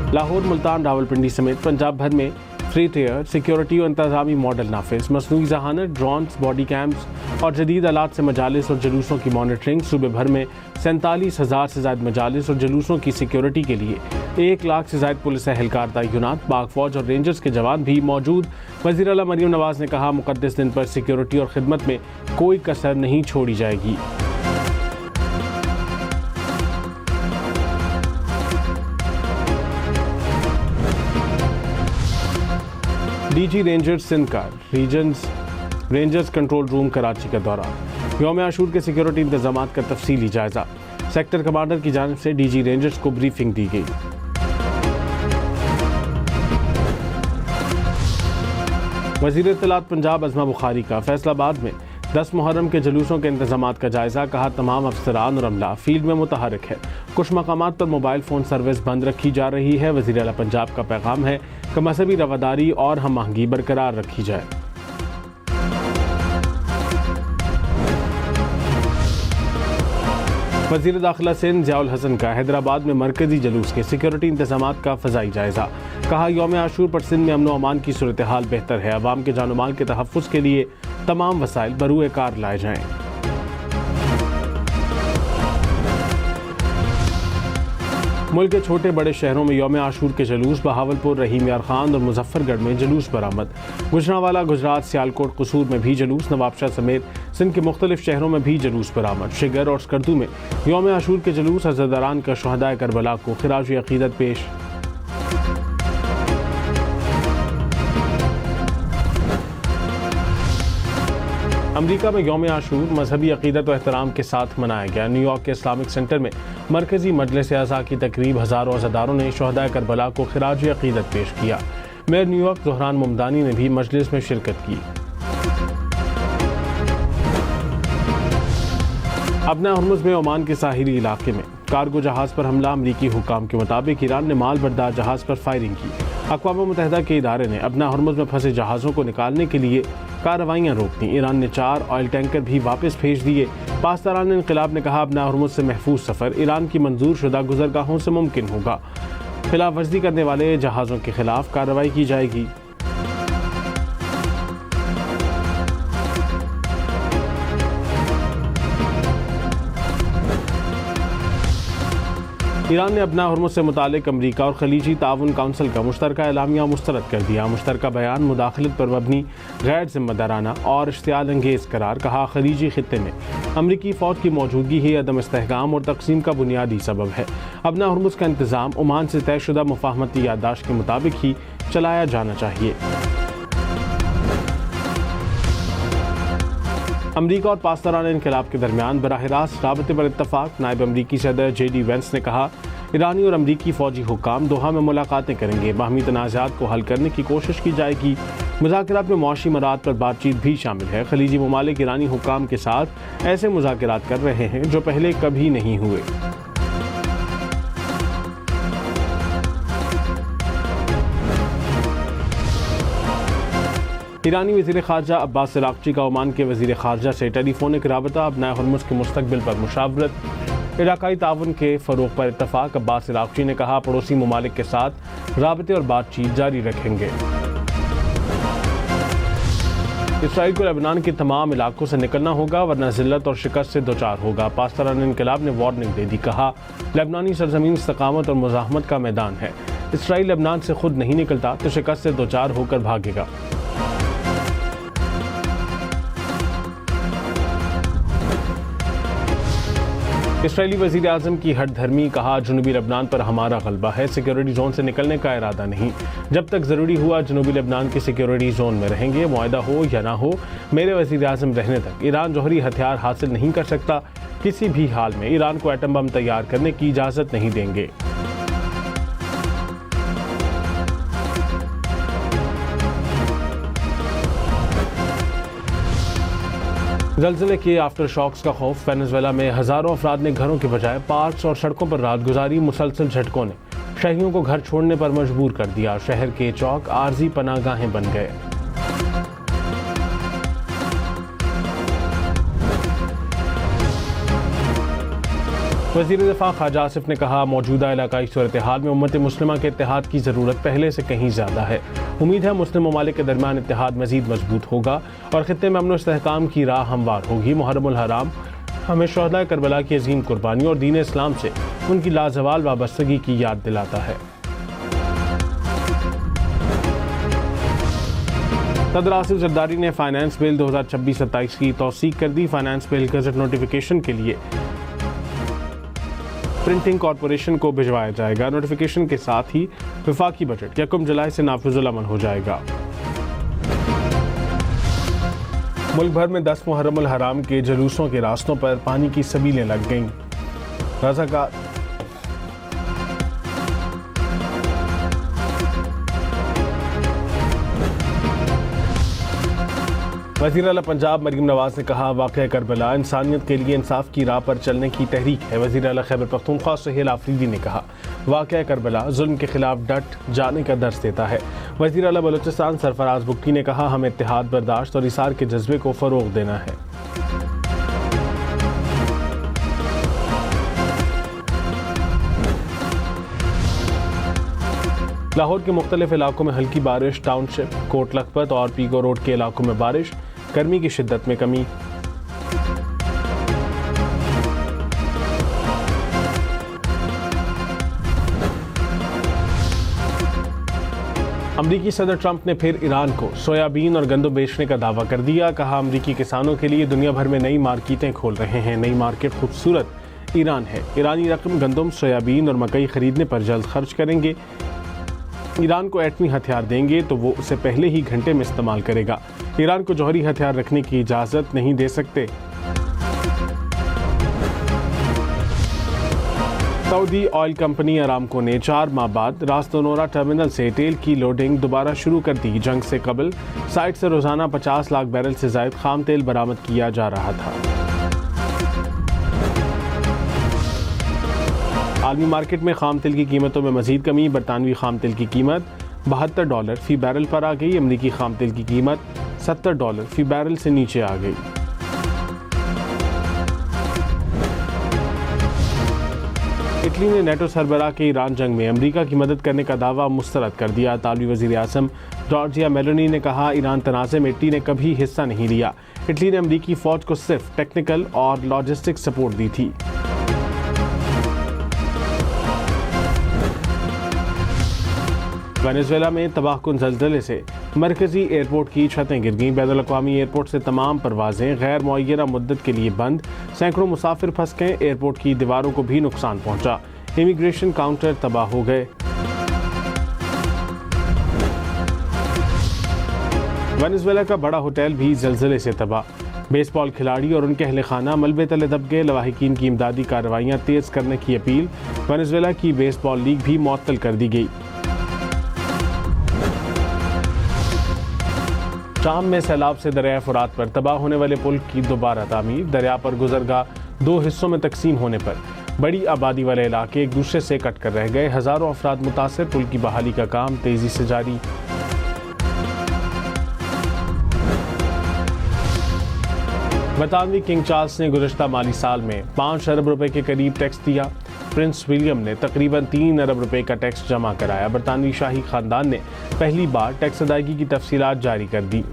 लाहौर, मुल्तान, रावलपिंडी समेत पंजाब भर में फ्री टेयर सिक्योरिटी और इंतजामी मॉडल नाफिज, मसनूई जहानत, ड्रोन्स, बॉडी कैम्स और जदीद आलात से मजालिस और जुलूसों की मॉनिटरिंग। सूबे भर में 47,000 से ज़ायद मजालिस और जुलूसों की सिक्योरिटी के लिए 1 लाख से ज़ायद पुलिस एहलकार तैनात, पाक फौज और रेंजर्स के जवान भी मौजूद। वज़ीर आला मरियम नवाज़ ने कहा, मुक़द्दस दिन पर सिक्योरिटी और खिदमत में कोई कसर नहीं छोड़ी जाएगी। डीजी रेंजर्स सिंध का रेंजर्स कंट्रोल रूम कराची का दौरा। यौम आशूर के सिक्योरिटी इंतजामात का तफसीली जायजा। सेक्टर कमांडर की जानिब से डीजी रेंजर्स को ब्रीफिंग दी गई। वज़ीर इत्तलात पंजाब अज़मा बुखारी का फैसलाबाद में 10 मुहर्रम के जुलूसों के इंतजामात का जायजा। कहा, तमाम अफसरान और अमला फील्ड में मुतहर्रिक है। कुछ मकामात पर मोबाइल फ़ोन सर्विस बंद रखी जा रही है। वज़ीर आला पंजाब का पैगाम है कि मजहबी रवादारी और हम आहंगी बरकरार रखी जाए। वज़ीर दाखिला सिंध ज़ियाउल हसन का हैदराबाद में मरकजी जुलूस के सिक्योरिटी इंतजामात का फ़ज़ाई जायज़ा। कहा, यौम आशूर पर सिंध में अमन व अमान की सूरत हाल बेहतर है। अवाम के जान माल के तहफ़्फ़ुज़ के लिए तमाम वसाइल बरूए कार लाए जाएँ। मुल्क के छोटे बड़े शहरों में यौम आशूर के जुलूस। बहावलपुर, रहीम यार खान और मुजफ्फरगढ़ में जुलूस बरामद। गुजरांवाला, गुजरात, सियालकोट, कसूर में भी जुलूस। नवाबशाह समेत सिंध के मुख्तलिफ शहरों में भी जुलूस बरामद। शिगर और स्कर्दू में यौम आशूर के जुलूस। अज़ादारान का शुहदाए करबला को खिराज अक़ीदत पेश। अमरीका में यौम आशूर मजहबी अक़ीदत व एहतराम के साथ मनाया गया। न्यूयॉर्क के इस्लामिक सेंटर में मरकजी मजलिस आज़ा की तकरीब। हज़ारों अज़ादारों ने शुहदाए करबला को खिराज अक़ीदत पेश किया। मेयर न्यूयॉर्क ज़ोहरान मुमदानी ने भी मजलिस में शिरकत की। अपना हुर्मुज़ में ओमान के साहिली इलाके में कार्गो जहाज़ पर हमला। अमरीकी हुकाम के मुताबिक ईरान ने माल बरदार जहाज़ पर फायरिंग की। अक़वाम मुत्तहिदा के इदारे ने अपना हुर्मुज़ में फंसे जहाज़ों को निकालने के लिए कार्रवाइयाँ रोक दी। ईरान ने 4 ऑयल टैंकर भी वापस भेज दिए। पासदारान इनक़िलाब ने कहा, अपना हुर्मुज़ से महफूज सफ़र ईरान की मंजूर शुदा गुज़रगाहों से मुमकिन होगा। खिलाफ वर्जी करने वाले जहाज़ों के खिलाफ कार्रवाई की जाएगी। ईरान ने अपना हुर्मुज़ से मुतालिक अमरीका और खलीजी ताउन काउंसिल का मुश्तरका एलामिया मुस्तरद कर दिया। मुश्तरका बयान मुदाखलत पर मबनी, गैर ज़िम्मेदाराना और इश्तियाल अंगेज़ करार। कहा, खलीजी खित्ते में अमरीकी फ़ौज की मौजूदगी ही अदम इस्तेहकाम और तकसीम का बुनियादी सबब है। अपना हुर्मुज़ का इंतज़ाम ओमान से तयशुदा मुफाहमती याददाश्त के मुताबिक ही चलाया जाना चाहिए। अमरीका और पासदारान इनक़िलाब के दरमियान बराह रास्त राबते पर इत्तफ़ाक़। नायब अमरीकी सदर JD वेंस ने कहा, ईरानी और अमरीकी फ़ौजी हुकाम दोहा में मुलाकातें करेंगे। बाहमी तनाज़ात को हल करने की कोशिश की जाएगी। मुज़ाकरात में मुआशी मराद पर बातचीत भी शामिल है। खलीजी ममालिक ईरानी हुकाम के साथ ऐसे मुज़ाकरात कर रहे हैं जो पहले कभी नहीं हुए। ईरानी वज़ीर ख़ारजा अब्बास इराक़ची का ओमान के वज़ीर ख़ारजा से टेलीफोनिक राबता। अपना हुर्मुज़ के मुस्तक़बिल पर मुशावरत। इलाक़ाई ताउन के फ़रोग़ पर इत्तफ़ाक़। अब्बास इराक़ची ने कहा, पड़ोसी ममालिक के साथ राबते और बातचीत जारी रखेंगे। इसराइल को लेबनान के तमाम इलाकों से निकलना होगा वरना ज़िल्लत और शिकस्त से दोचार होगा। पासदारान इनक़िलाब ने वार्निंग दे दी। कहा, लेबनानी सरज़मीन इस्तकामत और मुज़ाहमत का मैदान है। इसराइल लेबनान से खुद नहीं निकलता तो शिकस्त से दोचार होकर भागेगा। इसराइली वज़ीर आज़म की हट धर्मी। कहा, जनूबी लेबनान पर हमारा गलबा है, सिक्योरिटी जोन से निकलने का इरादा नहीं। जब तक ज़रूरी हुआ जनूबी लेबनान के सिक्योरिटी जोन में रहेंगे। मुआहदा हो या ना हो, मेरे वज़ीर आज़म रहने तक ईरान जौहरी हथियार हासिल नहीं कर सकता। किसी भी हाल में ईरान को एटम बम तैयार करने की इजाज़त नहीं देंगे। ज़लज़ले के आफ्टर शॉक्स का खौफ। वेनेज़ुएला में हज़ारों अफराद ने घरों के बजाय पार्क्स और सड़कों पर रात गुजारी। मुसलसल झटकों ने शहरियों को घर छोड़ने पर मजबूर कर दिया। शहर के चौक आर्जी पनाहगाहें बन गए। वज़ीर दिफ़ा ख्वाजा आसिफ ने कहा, मौजूदा इलाकाई सूरत हाल में उम्मत मुस्लिमा के इत्तेहाद की ज़रूरत पहले से कहीं ज़्यादा है। उम्मीद है मुस्लिम ममालिक के दरमियान इत्तेहाद मज़ीद मजबूत होगा और ख़ित्ते में अमन व इस्तेहकाम की राह हमवार होगी। मुहर्रमुल हराम हमें शहदाए करबला की अजीम कुर्बानी और दीन इस्लाम से उनकी लाजवाल वाबस्तगी की याद दिलाता है। सदर आसिफ जरदारी ने फाइनेंस बिल 2026-27 की तौसीक कर दी। फाइनेंस बिल गज़ट नोटिफिकेशन के लिए प्रिंटिंग कॉरपोरेशन को भिजवाया जाएगा। नोटिफिकेशन के साथ ही वफाकी बजट 1 जुलाई से नाफिजुल अमल हो जाएगा। मुल्क भर में 10 मुहर्रमुल हराम के जुलूसों के रास्तों पर पानी की सबीलें लग गईं। रज़ाकार वज़ीर आला पंजाब मरीम नवाज ने कहा, वाक़या करबला इंसानियत के लिए इंसाफ की राह पर चलने की तहरीक है। वज़ीर आला खैबर पख्तूनख्वा सुहेल आफरीदी ने कहा, वाक़या करबला जुल्म के खिलाफ डट जाने का दर्स देता है। वज़ीर आला बलूचिस्तान सरफराज बुक्की ने कहा, हमें इत्तेहाद, बर्दाश्त और इसार के जज्बे को फ़रोग़ देना है। लाहौर के मुख्तलिफ इलाकों में हल्की बारिश, टाउनशिप, कोट लखपत और पीको रोड के इलाकों में बारिश, गर्मी की शिद्दत में कमी। अमरीकी सदर ट्रंप ने फिर ईरान को सोयाबीन और गंदम बेचने का दावा कर दिया। कहा, अमरीकी किसानों के लिए दुनिया भर में नई मार्केटें खोल रहे हैं। नई मार्केट खूबसूरत ईरान है। ईरानी रकम गंदम, सोयाबीन और मकई खरीदने पर जल्द खर्च करेंगे। ईरान को एटमी हथियार देंगे तो वो उसे पहले ही घंटे में इस्तेमाल करेगा। ईरान को जौहरी हथियार रखने की इजाज़त नहीं दे सकते। सऊदी ऑयल कंपनी अरामको ने 4 माह बाद रास्तोनोरा टर्मिनल से तेल की लोडिंग दोबारा शुरू कर दी। जंग से कबल साइट से रोजाना 50 लाख बैरल से ज़ायद खाम तेल बरामद किया जा रहा था। आलमी मार्केट में खाम तेल की कीमतों में मजीद कमी। बरतानवी खाम तेल की कीमत $72 फी बैरल पर आ गई। अमरीकी खाम तेल की कीमत $70 फी बैरल से नीचे आ गई। इटली ने नेटो सरबराह के ईरान जंग में अमरीका की मदद करने का दावा मुस्तरद कर दिया। इतालवी वज़ीर आज़म जॉर्जिया मेलोनी ने कहा, ईरान तनाज़े में इटली ने कभी हिस्सा नहीं लिया। इटली ने अमरीकी फ़ौज को सिर्फ टेक्निकल और लॉजिस्टिक सपोर्ट दी थी। वेनेजुएला में तबाहकुन ज़ल्ज़ले से मरकज़ी एयरपोर्ट की छतें गिर गईं। बैनुल-अक़वामी एयरपोर्ट से तमाम परवाज़ें गैर मुअय्यना मुद्दत के लिए बंद। सैकड़ों मुसाफिर फंस गए। एयरपोर्ट की दीवारों को भी नुकसान पहुंचा। इमिग्रेशन काउंटर तबाह हो गए। वेनेजुएला का बड़ा होटल भी ज़ल्ज़ले से तबाह। बेसबॉल खिलाड़ी और उनके अहले खाना मलबे तले दब गए। लवाहिकीन की इमदादी कार्रवाइयाँ तेज़ करने की अपील। वेनेजुएला की बेसबॉल लीग भी मुअत्तल कर दी गई। शाम में सैलाब से दरिया फुरात पर तबाह होने वाले पुल की दोबारा तामीर। दरिया पर गुजरगाह 2 हिस्सों में तकसीम होने पर बड़ी आबादी वाले इलाके एक दूसरे से कट कर रह गए। हज़ारों अफराद मुतासिर। पुल की बहाली का काम तेजी से जारी। बरतानवी किंग चार्ल्स ने गुज़श्ता माली साल में 5 अरब रुपए के करीब टैक्स दिया। प्रिंस विलियम ने तकरीबन 3 अरब रुपए का टैक्स जमा कराया। बरतानवी शाही खानदान ने पहली बार टैक्स अदायगी की तफसीलात जारी कर दी।